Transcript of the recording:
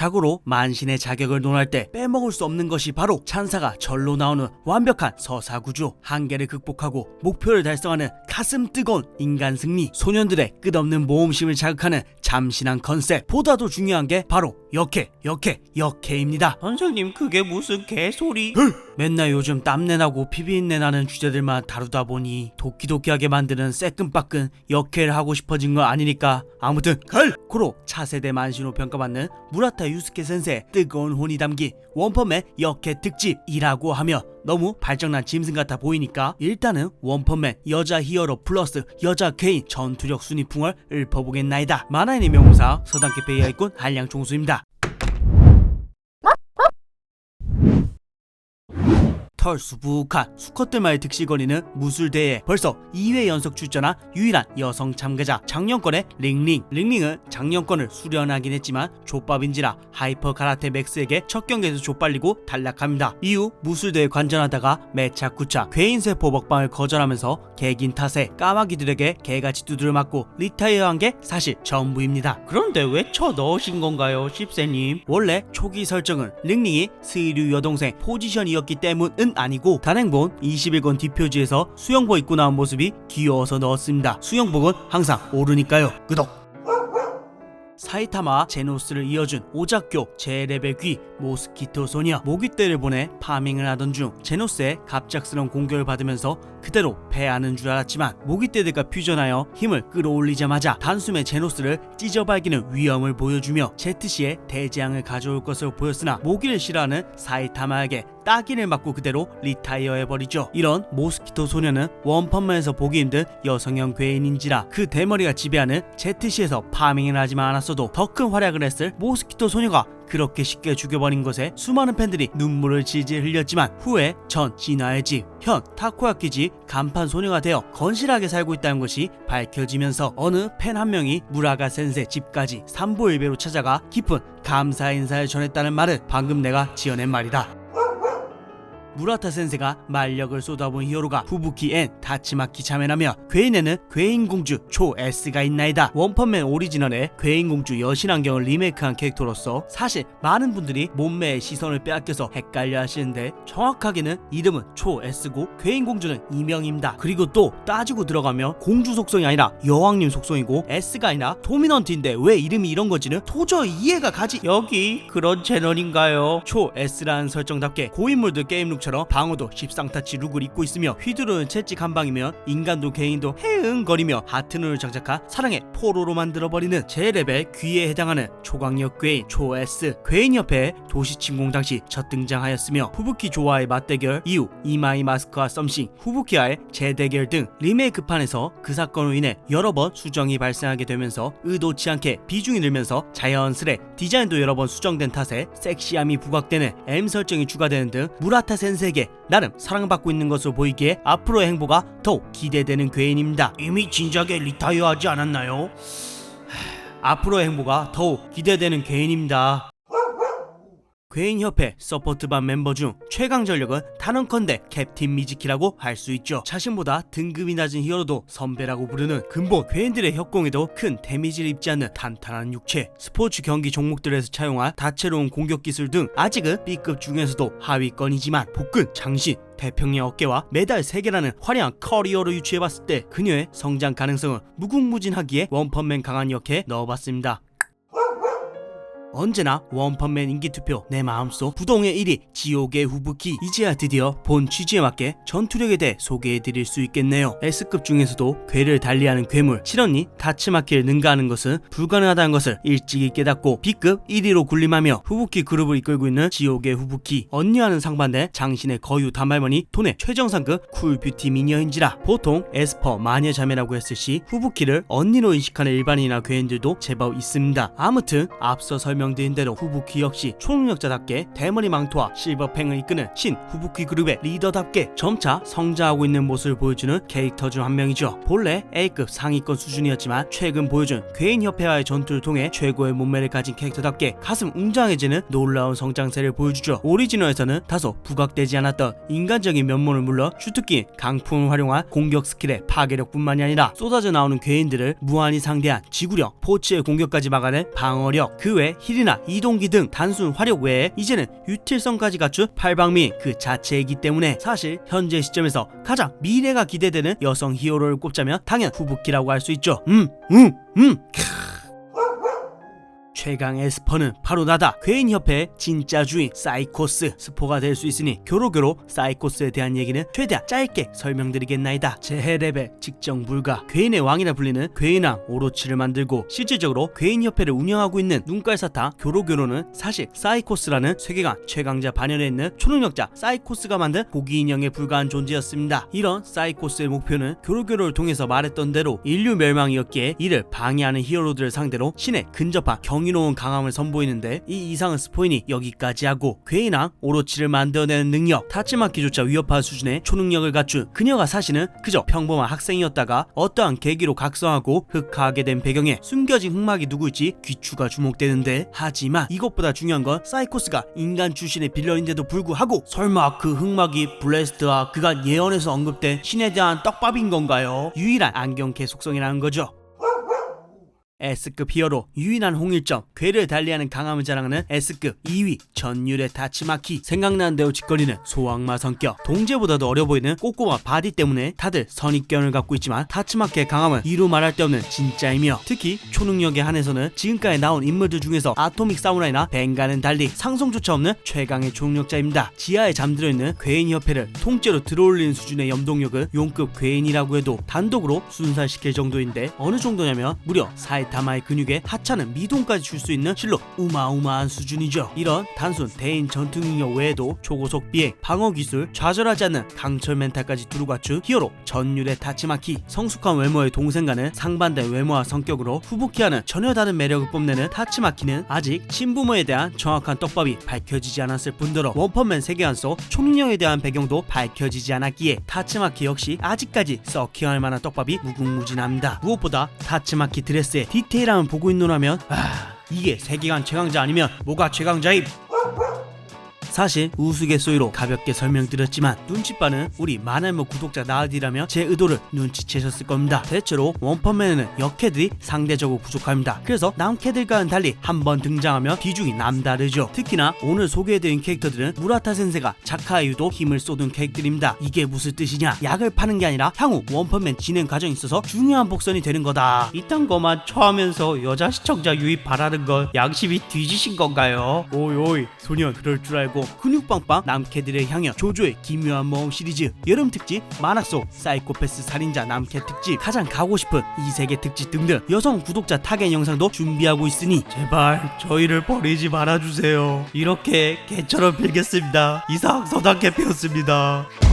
자고로 만신의 자격을 논할 때 빼먹을 수 없는 것이 바로 찬사가 절로 나오는 완벽한 서사구조. 한계를 극복하고 목표를 달성하는 가슴 뜨거운 인간 승리, 소년들의 끝없는 모험심을 자극하는 참신한 컨셉. 보다도 중요한 게 바로 역해입니다. 선생님, 그게 무슨 개소리? 맨날 요즘 땀내나고 피비린내 나는 주제들만 다루다 보니 도끼도끼하게 만드는 새끈빠끈 역해를 하고 싶어진 거 아니니까 아무튼 고로 차세대 만신으로 평가받는 무라타 유스케 센세의 뜨거운 혼이 담긴 원펀맨 역해 특집이라고 하며 너무 발정난 짐승 같아 보이니까 일단은 원펀맨 여자 히어로 플러스 여자 괴인 전투력 순위풍을 읊어보겠나이다. 만화인의 명무사 서당캐페 이하이꾼 한량총수입니다. 털수북한 수컷들만의 득실거리는 무술대회에 벌써 2회 연속 출전한 유일한 여성 참가자 작년권의 링링. 링링은 작년권을 수련하긴 했지만 족밥인지라 하이퍼 가라테 맥스에게 첫 경기에서 족발리고 탈락합니다. 이후 무술대회 관전하다가 매차 구차 괴인세포 먹방을 거절하면서 개긴 탓에 까마귀들에게 개같이 두드려 맞고 리타이어한 게 사실 전부입니다. 그런데 왜 쳐 넣으신 건가요, 십세님? 원래 초기 설정은 링링이 스이류 여동생 포지션이었기 때문은 아니고 단행본 21권 뒷표지에서 수영복 입고 나온 모습이 귀여워서 넣었습니다. 수영복은 항상 오르니까요. 구독! 사이타마 제노스를 이어준 오작교 제레벨 귀 모스키토 소녀. 모기떼를 보내 파밍을 하던 중 제노스의 갑작스러운 공격을 받으면서 그대로 패하는 줄 알았지만 모기떼들과 퓨전하여 힘을 끌어올리자마자 단숨에 제노스를 찢어발기는 위험을 보여주며 제트시의 대재앙을 가져올 것으로 보였으나 모기를 싫어하는 사이타마에게 따기를 맞고 그대로 리타이어해버리죠. 이런 모스키토 소녀는 원펀맨에서 보기 힘든 여성형 괴인인지라 그 대머리가 지배하는 제트시에서 파밍을 하지만 않았어도 더 큰 활약을 했을 모스키토 소녀가 그렇게 쉽게 죽여버린 것에 수많은 팬들이 눈물을 질질 흘렸지만 후에 전 진화의 집, 현 타코야키 집 간판 소녀가 되어 건실하게 살고 있다는 것이 밝혀지면서 어느 팬 한 명이 무라가 센세 집까지 삼보일배로 찾아가 깊은 감사 인사를 전했다는 말은 방금 내가 지어낸 말이다. 무라타 센세가 만력을 쏟아본 히어로가 후부키 앤 다치마키 자매라며 괴인에는 괴인공주 초 S가 있나이다. 원펀맨 오리지널의 괴인공주 여신안경을 리메이크한 캐릭터로서 사실 많은 분들이 몸매의 시선을 빼앗겨서 헷갈려 하시는데 정확하게는 이름은 초 S고 괴인공주는 이명입니다. 그리고 또 따지고 들어가면 공주 속성이 아니라 여왕님 속성이고 S가 아니라 도미넌트인데 왜 이름이 이런 건지는 도저히 이해가 가지. 여기 그런 채널인가요? 초 S라는 설정답게 고인물들 게임룩처럼 방어도 십상타치 룩을 입고 있으며 휘두르는 채찍 한 방이면 인간도 개인도 헤응거리며 하트눈을 장착한 사랑의 포로로 만들어버리는 제레벨 귀에 해당하는 초강력 괴인 초 S. 괴인협회에 도시침공 당시 첫 등장하였으며 후부키 조와의 맞대결 이후 이마이 마스크와 썸씽, 후부키와의 재대결 등 리메이크판에서 그 사건으로 인해 여러 번 수정이 발생하게 되면서 의도치 않게 비중이 늘면서 자연스레 디자인도 여러 번 수정된 탓에 섹시함이 부각되는 M 설정이 추가되는 등 무라타 센세에게 나름 사랑받고 있는 것으로 보이기에 앞으로의 행보가 더욱 기대되는 괴인입니다. 이미 진작에 리타이어하지 않았나요? 앞으로의 행보가 더욱 기대되는 괴인입니다. 괴인협회 서포트반 멤버 중 최강 전력은 단언컨대 캡틴 미즈키라고 할 수 있죠. 자신보다 등급이 낮은 히어로도 선배라고 부르는 근본 괴인들의 협공에도 큰 데미지를 입지 않는 탄탄한 육체, 스포츠 경기 종목들에서 차용한 다채로운 공격 기술 등 아직은 B급 중에서도 하위권이지만 복근, 장신, 태평양 어깨와 메달 3개라는 화려한 커리어로 유추해봤을 때 그녀의 성장 가능성은 무궁무진하기에 원펀맨 강한 역에 넣어봤습니다. 언제나 원펀맨 인기투표 내 마음속 부동의 1위 지옥의 후부키. 이제야 드디어 본 취지에 맞게 전투력에 대해 소개해드릴 수 있겠네요. S급 중에서도 괴를 달리하는 괴물 실언니 다츠마키를 능가하는 것은 불가능하다는 것을 일찍이 깨닫고 B급 1위로 군림하며 후부키 그룹을 이끌고 있는 지옥의 후부키. 언니와는 상반된 장신의 거유 단발머니 돈의 최정상급 쿨뷰티 미녀인지라 보통 에스퍼 마녀자매라고 했을 시 후부키를 언니로 인식하는 일반인이나 괴인들도 제법 있습니다. 아무튼 앞서 설명드린 대로 후부키 역시 초능력자답게 대머리 망토와 실버팽을 이끄는 신 후부키 그룹의 리더답게 점차 성장하고 있는 모습을 보여주는 캐릭터 중 한 명이죠. 본래 A급 상위권 수준이었지만 최근 보여준 괴인협회와의 전투를 통해 최고의 몸매를 가진 캐릭터답게 가슴 웅장해지는 놀라운 성장세를 보여주죠. 오리지널에서는 다소 부각되지 않았던 인간적인 면모를 물러 주특기인 강풍을 활용한 공격 스킬의 파괴력뿐만이 아니라 쏟아져 나오는 괴인들을 무한히 상대한 지구력, 포치의 공격까지 막아낸 방어력, 그 외 힐이나 이동기 등 단순 화력 외에 이제는 유틸성까지 갖춘 팔방미 그 자체이기 때문에 사실 현재 시점에서 가장 미래가 기대되는 여성 히어로를 꼽자면 당연 후부키라고 할 수 있죠. 최강 에스퍼는 바로 나다. 괴인협회의 진짜 주인 사이코스 스포가 될 수 있으니 교로교로 사이코스에 대한 얘기는 최대한 짧게 설명드리겠나이다. 재해 레벨 직정 불가. 괴인의 왕이라 불리는 괴인왕 오로치를 만들고 실질적으로 괴인협회를 운영하고 있는 눈깔사탕 교로교로는 사실 사이코스라는 세계관 최강자 반열에 있는 초능력자 사이코스가 만든 고기 인형에 불과한 존재였습니다. 이런 사이코스의 목표는 교로교로를 통해서 말했던 대로 인류 멸망이었기에 이를 방해하는 히어로들을 상대로 신의 근접한 경이로운 강함을 선보이는데, 이 이상은 스포이니 여기까지 하고, 괴인왕 오로치를 만들어내는 능력, 타츠마키조차 위협할 수준의 초능력을 갖춘 그녀가 사실은 그저 평범한 학생이었다가 어떠한 계기로 각성하고 흑화하게 된 배경에 숨겨진 흑막이 누구일지 귀추가 주목되는데, 하지만 이것보다 중요한 건 사이코스가 인간 출신의 빌런인데도 불구하고 설마 그 흑막이 블레스트와 그간 예언에서 언급된 신에 대한 떡밥인 건가요? 유일한 안경캐 속성이라는 거죠. S급 히어로 유일한 홍일점, 괴를 달리하는 강함을 자랑하는 S급 2위 전율의 타츠마키. 생각나는 대로 짓거리는 소악마 성격, 동재보다도 어려 보이는 꼬꼬마 바디 때문에 다들 선입견을 갖고 있지만 타츠마키의 강함은 이루 말할 데 없는 진짜이며, 특히 초능력에 한해서는 지금까지 나온 인물들 중에서 아토믹 사무라이나 벤가는 달리 상성조차 없는 최강의 초능력자입니다. 지하에 잠들어 있는 괴인협회를 통째로 들어올리는 수준의 염동력은 용급 괴인이라고 해도 단독으로 순살시킬 정도인데, 어느 정도냐면 무려 사이타마의 근육에 하찮은 미동까지 줄 수 있는 실로 우마우마한 수준이죠. 이런 단순 대인 전투 능력 외에도 초고속 비행, 방어 기술, 좌절하지 않는 강철 멘탈까지 두루 갖춘 히어로 전율의 타츠마키. 성숙한 외모의 동생과는 상반된 외모와 성격으로 후부키와는 전혀 다른 매력을 뽐내는 타츠마키는 아직 친부모에 대한 정확한 떡밥이 밝혀지지 않았을 뿐더러 원펀맨 세계관 속 초능력에 대한 배경도 밝혀지지 않았기에 타츠마키 역시 아직까지 서킹할 만한 떡밥이 무궁무진합니다. 무엇보다 타츠마키 드레스의 디테일함을 보고 있노라면 이게 세계관 최강자 아니면 뭐가 최강자임? 사실 우스갯소리로 가볍게 설명드렸지만 눈치빠는 우리 만할모 구독자 나으디라면 제 의도를 눈치채셨을 겁니다. 대체로 원펀맨에는 역캐들이 상대적으로 부족합니다. 그래서 남캐들과는 달리 한번 등장하면 비중이 남다르죠. 특히나 오늘 소개해드린 캐릭터들은 무라타 센세가 자카에 유독 힘을 쏟은 캐릭터입니다. 이게 무슨 뜻이냐? 약을 파는 게 아니라 향후 원펀맨 진행 과정에 있어서 중요한 복선이 되는 거다. 이딴 거만 처하면서 여자 시청자 유입 바라는 걸 양심이 뒤지신 건가요? 오이 소년, 그럴 줄 알고. 근육빵빵 남캐들의 향연 조조의 기묘한 모험 시리즈, 여름 특집 만화 속 사이코패스 살인자 남캐 특집, 가장 가고 싶은 이 세계 특집 등등 여성 구독자 타겟 영상도 준비하고 있으니 제발 저희를 버리지 말아주세요. 이렇게 개처럼 빌겠습니다. 이상 서당캐피였습니다.